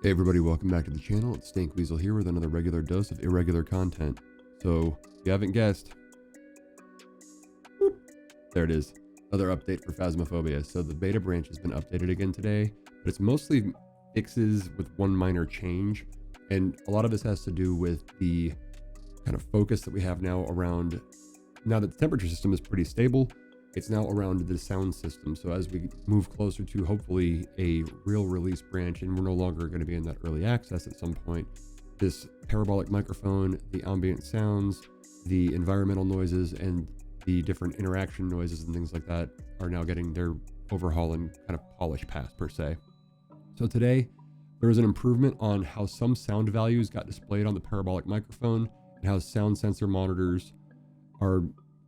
Hey everybody, welcome back to the channel. It's Stank Weasel here with another regular dose of irregular content. So, if you haven't guessed, there it is. Another update for Phasmophobia. So the beta branch has been updated again today, but it's mostly fixes with one minor change. And a lot of this has to do with the kind of focus that we have now around, now that the temperature system is pretty stable, it's now around the sound system. So as we move closer to hopefully a real release branch, and we're no longer going to be in that early access at some point, this parabolic microphone, the ambient sounds, the environmental noises, and the different interaction noises and things like that are now getting their overhaul and kind of polish pass per se. So today there was an improvement on how some sound values got displayed on the parabolic microphone and how sound sensor monitors are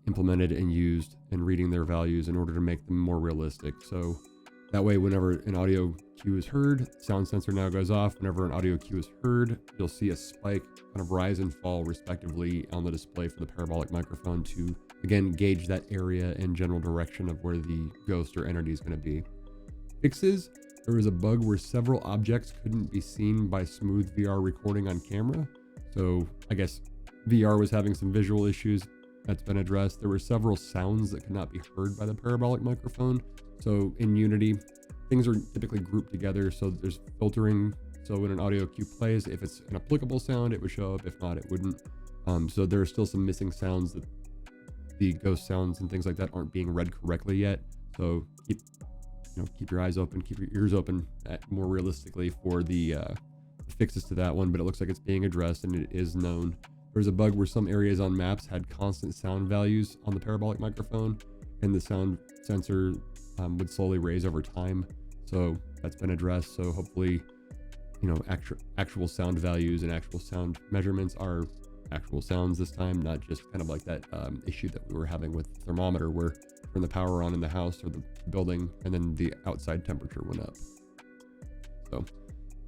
implemented and used and reading their values in order to make them more realistic. So that way, whenever an audio cue is heard, sound sensor now goes off. Whenever an audio cue is heard, you'll see a spike kind of rise and fall respectively on the display for the parabolic microphone to, again, gauge that area and general direction of where the ghost or entity is going to be. Fixes: there was a bug where several objects couldn't be seen by smooth VR recording on camera. So I guess VR was having some visual issues. That's been addressed. There were several sounds that could not be heard by the parabolic microphone. So in Unity, things are typically grouped together. So there's filtering. So when an audio cue plays, if it's an applicable sound, it would show up. If not, it wouldn't. So there are still some missing sounds that the ghost sounds and things like that aren't being read correctly yet. So keep your eyes open, keep your ears open more realistically for the fixes to that one. But it looks like it's being addressed and it is known. There was a bug where some areas on maps had constant sound values on the parabolic microphone, and the sound sensor would slowly raise over time. So that's been addressed. So hopefully, actual sound values and actual sound measurements are actual sounds this time, not just kind of like that issue that we were having with the thermometer where turn the power on in the house or the building and then the outside temperature went up. So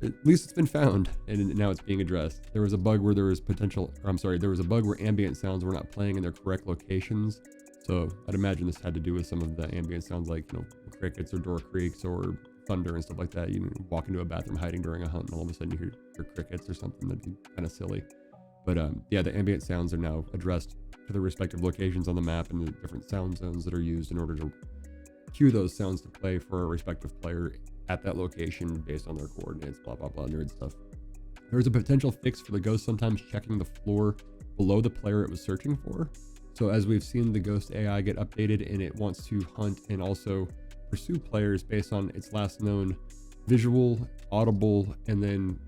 at least it's been found and now it's being addressed. There was a bug where there was a bug where ambient sounds were not playing in their correct locations. So I'd imagine this had to do with some of the ambient sounds like, crickets or door creaks or thunder and stuff like that. You walk into a bathroom hiding during a hunt and all of a sudden you hear crickets or something. That'd be kind of silly. But the ambient sounds are now addressed to their respective locations on the map and the different sound zones that are used in order to cue those sounds to play for a respective player at that location based on their coordinates, blah, blah, blah, nerd stuff. There's a potential fix for the ghost sometimes checking the floor below the player it was searching for. So as we've seen the ghost AI get updated and it wants to hunt and also pursue players based on its last known visual, audible, and then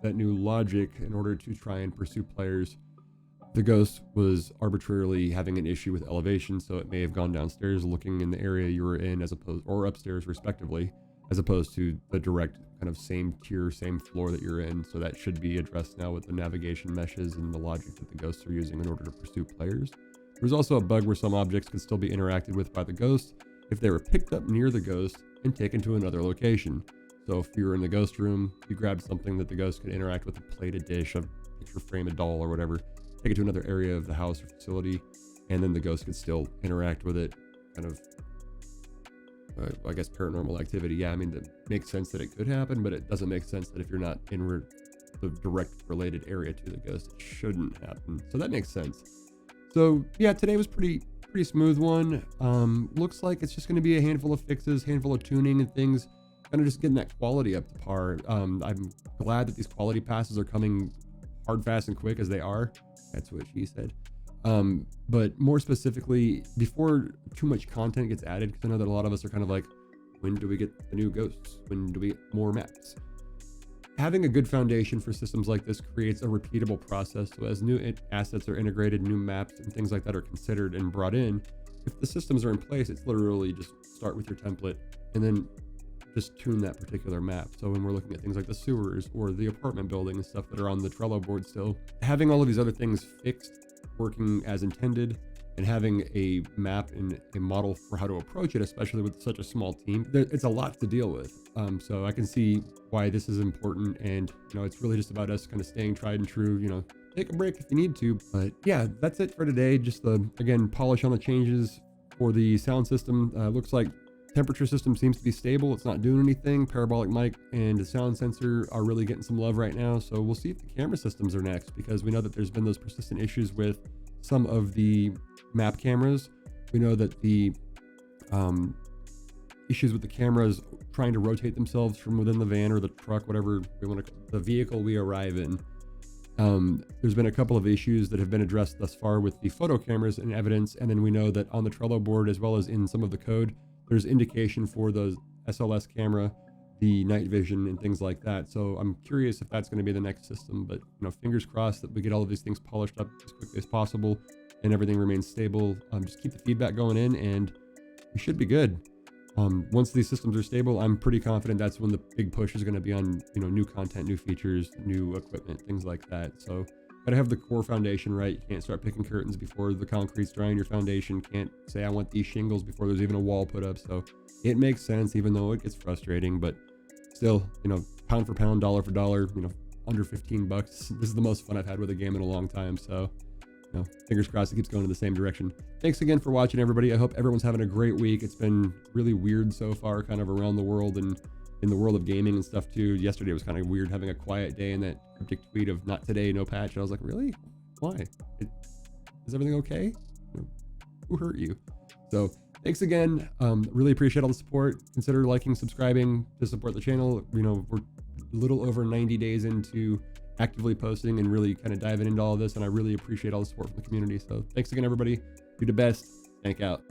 that new logic in order to try and pursue players. The ghost was arbitrarily having an issue with elevation, so it may have gone downstairs looking in the area you were in or upstairs respectively, as opposed to the direct kind of same tier, same floor that you're in. So that should be addressed now with the navigation meshes and the logic that the ghosts are using in order to pursue players. There was also a bug where some objects could still be interacted with by the ghost if they were picked up near the ghost and taken to another location. So if you were in the ghost room, you grabbed something that the ghost could interact with, a plate, a dish, a picture frame, a doll, or whatever, take it to another area of the house or facility, and then the ghost could still interact with it, kind of I guess paranormal activity. Yeah, I mean, that makes sense that it could happen, but it doesn't make sense that if you're not in the direct related area to the ghost, it shouldn't happen. So that makes sense. So yeah, today was pretty smooth one. Looks like it's just going to be a handful of fixes, handful of tuning and things, kind of just getting that quality up to par. I'm glad that these quality passes are coming hard, fast, and quick as they are. That's what she said. But more specifically, before too much content gets added, because I know that a lot of us are kind of like, when do we get the new ghosts? When do we get more maps? Having a good foundation for systems like this creates a repeatable process. So as new assets are integrated, new maps and things like that are considered and brought in, if the systems are in place, it's literally just start with your template and then just tune that particular map. So when we're looking at things like the sewers or the apartment building and stuff that are on the Trello board still, having all of these other things fixed, working as intended, and having a map and a model for how to approach it, especially with such a small team, it's a lot to deal with. So I can see why this is important, and it's really just about us kind of staying tried and true. Take a break if you need to, but yeah, that's it for today. Just again, polish on the changes for the sound system. Looks like Temperature system seems to be stable. It's not doing anything. Parabolic mic and the sound sensor are really getting some love right now. So we'll see if the camera systems are next, because we know that there's been those persistent issues with some of the map cameras. We know that the issues with the cameras trying to rotate themselves from within the van or the truck, whatever we want to, the vehicle we arrive in. There's been a couple of issues that have been addressed thus far with the photo cameras and evidence. And then we know that on the Trello board, as well as in some of the code, there's indication for the SLS camera, the night vision and things like that. So I'm curious if that's going to be the next system, but fingers crossed that we get all of these things polished up as quickly as possible and everything remains stable. Just keep the feedback going in and we should be good. Once these systems are stable, I'm pretty confident that's when the big push is going to be on, new content, new features, new equipment, things like that. So gotta have the core foundation right. You can't start picking curtains before the concrete's dry on your foundation. Can't say I want these shingles before there's even a wall put up. So it makes sense, even though it gets frustrating, but still, pound for pound, dollar for dollar, under 15 bucks. This is the most fun I've had with a game in a long time. So, fingers crossed it keeps going in the same direction. Thanks again for watching, everybody. I hope everyone's having a great week. It's been really weird so far, kind of around the world and in the world of gaming and stuff too. Yesterday was kind of weird having a quiet day and that cryptic tweet of not today, no patch. And I was like, really? Why? Is everything okay? Who hurt you? So thanks again. Really appreciate all the support. Consider liking, subscribing to support the channel. We're a little over 90 days into actively posting and really kind of diving into all of this. And I really appreciate all the support from the community. So thanks again, everybody. Do the best. Thank out.